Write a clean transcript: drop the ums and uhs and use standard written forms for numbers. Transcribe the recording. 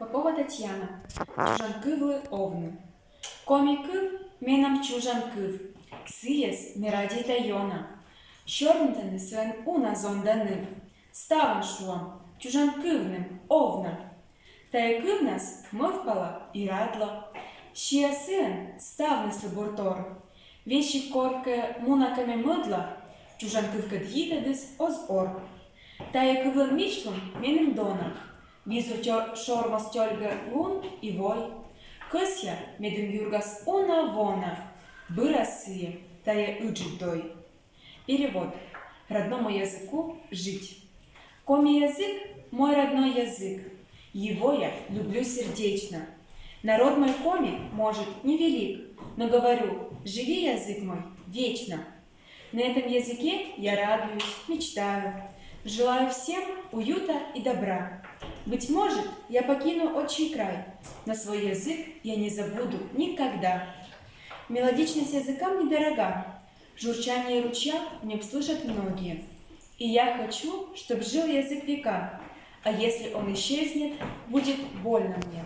Попова Татьяна. Чужанкывлы овны. Комикыв менам чужанкыв. Сыес миради тайона. Щорнтаны свен уна зонданыв. Ставан шуам чужанкывным овна. Таякывнас мывпала и радла. Щиасыен ставныс лабуртор. Вещи корке мунаками мыдла. Чужанкывка дьитадыс оз ор. Таякывлын мичтлым менем дона. Визу шормас тёльга лун и вой. Кысья медем юргас уна-вона. Бырасые, тая ыджидой. Перевод. Родному языку жить. Коми-язык – мой родной язык. Его я люблю сердечно. Народ мой коми, может, невелик, но говорю, живи, язык мой, вечно. На этом языке я радуюсь, мечтаю. Желаю всем уюта и добра. Быть может, я покину отчий край, но свой язык я не забуду никогда. Мелодичность языка мне дорога, журчание ручья мне слышат многие. И я хочу, чтоб жил язык века, а если он исчезнет, будет больно мне.